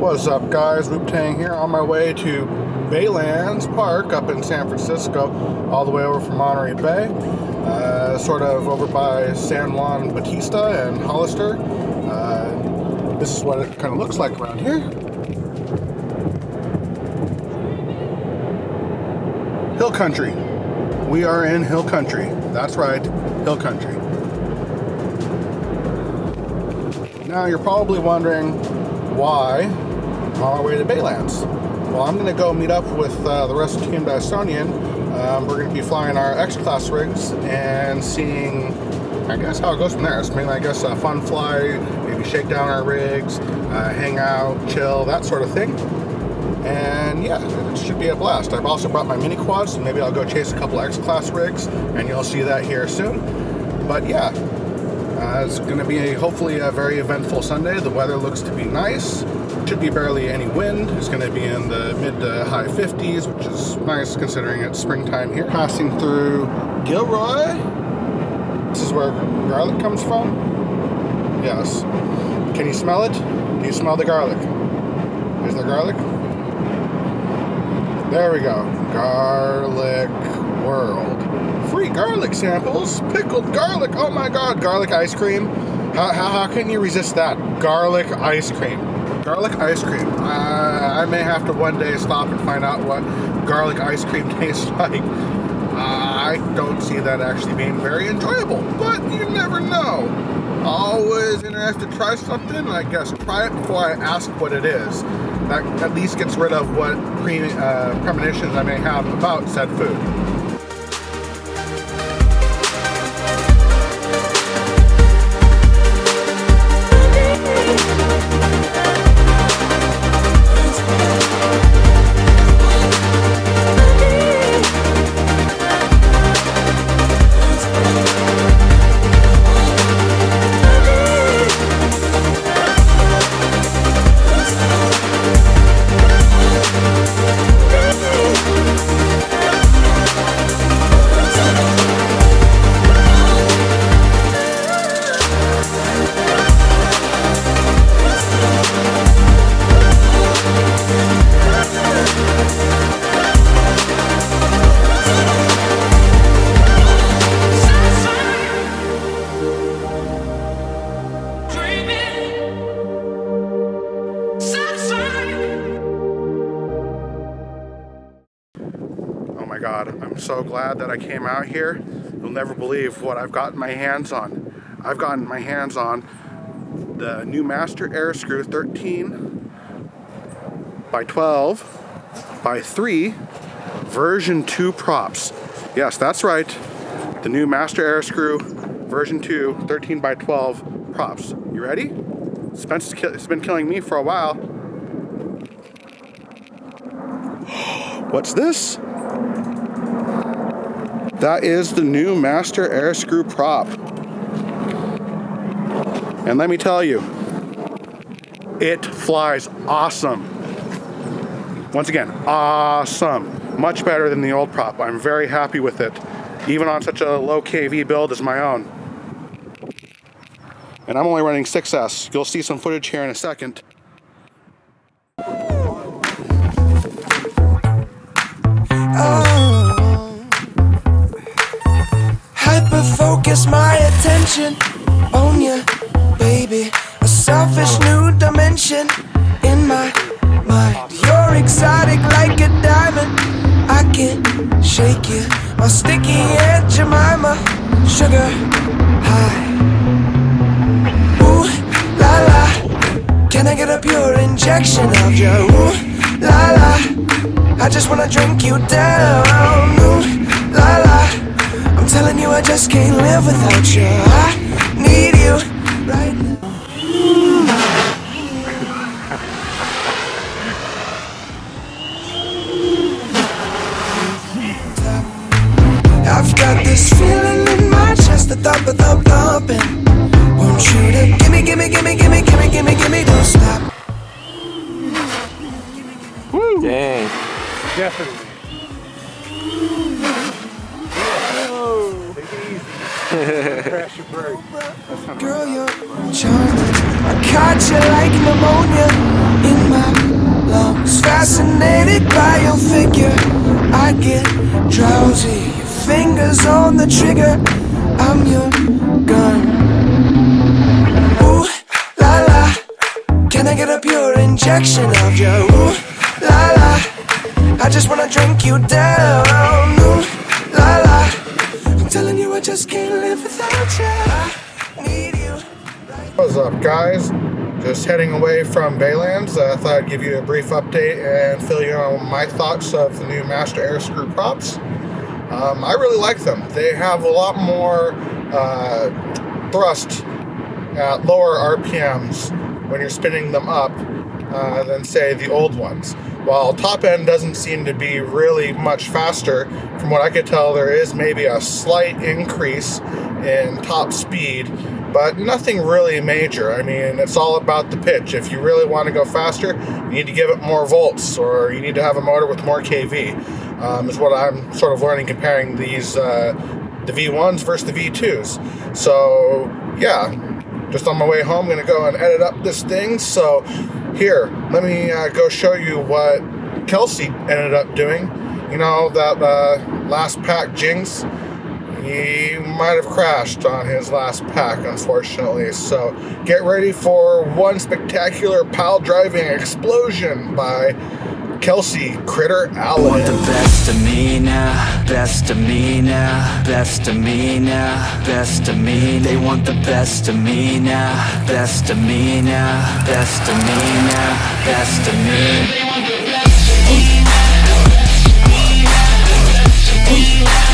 What's up, guys? WhoopTang here, on my way to Baylands Park up in San Francisco, all the way over from Monterey Bay, sort of over by San Juan Bautista and Hollister. This is what it kind of looks like around here. Hill country. We are in hill country. That's right, hill country. Now you're probably wondering why I'm on my way to Baylands. Well, I'm going to go meet up with the rest of Team Dysonian. We're going to be flying our X-Class rigs and seeing, I guess, how it goes from there. It's mainly, I guess, a fun fly, maybe shake down our rigs, hang out, chill, that sort of thing. And yeah, it should be a blast. I've also brought my mini quads, so maybe I'll go chase a couple X-Class rigs, and you'll see that here soon. But yeah, it's going to be hopefully a very eventful Sunday. The weather looks to be nice. Should be barely any wind. It's going to be in the mid to high 50s, which is nice considering it's springtime here. Passing through Gilroy. This is where garlic comes from. Yes. Can you smell it? Do you smell the garlic? Is there garlic? There we go. Garlic World. Free garlic samples. Pickled garlic. Oh my god. Garlic ice cream. How can you resist that? Garlic ice cream. Garlic ice cream. I may have to one day stop and find out what garlic ice cream tastes like. I don't see that actually being very enjoyable, but you never know. Always interested to try something, I guess try it before I ask what it is. That at least gets rid of what premonitions I may have about said food. God, I'm so glad that I came out here. You'll never believe what I've gotten my hands on. I've gotten my hands on the new Master Airscrew 13 by 12 by 3 version 2 props. Yes, that's right. The new Master Airscrew version 2 13 by 12 props. You ready? Spence has been killing me for a while. What's this? That is the new Master Airscrew prop. And let me tell you, it flies awesome. Once again, awesome. Much better than the old prop. I'm very happy with it, even on such a low KV build as my own. And I'm only running 6S. You'll see some footage here in a second. Focus my attention on you, baby. A selfish new dimension in my mind. You're exotic like a diamond. I can shake you. My sticky Aunt Jemima, sugar high. Ooh la la, can I get a pure injection of you? Ooh la la, I just wanna drink you down. Ooh la la, I'm telling you I just can't live without you. I need you right now. I've got this feeling in my chest, the thumping. Want you to gimme, don't stop. Woo! Dang. Definitely. Take it easy. Crash your brake. Girl, you're charming. I caught you like pneumonia in my lungs. Fascinated by your figure, I get drowsy. Your fingers on the trigger, I'm your gun. Ooh, la la, can I get a pure injection of you? Ooh, la la, I just wanna drink you down. Ooh, la la, I'm telling you I just can't live without you. I need you. What's up, guys? Just heading away from Baylands. I thought I'd give you a brief update and fill you in on my thoughts of the new Master Airscrew props. I really like them. They have a lot more thrust at lower RPMs when you're spinning them up than, say, the old ones. While top end doesn't seem to be really much faster, from what I could tell, there is maybe a slight increase in top speed, but nothing really major. I mean, it's all about the pitch. If you really want to go faster, you need to give it more volts, or you need to have a motor with more kV, is what I'm sort of learning comparing these, the V1s versus the V2s. So, yeah, just on my way home, I'm going to go and edit up this thing. So, here, let me go show you what Kelsey ended up doing. You know, that last pack Jinx, he might have crashed on his last pack, unfortunately. So get ready for one spectacular pile driving explosion by Kelsey Critter Allen. Want the best of me now, best of me now, best of me now, best of me. They want the best of me now, best of me now, best of me now, best of me. They want the best of me now, best of me now, best of me now.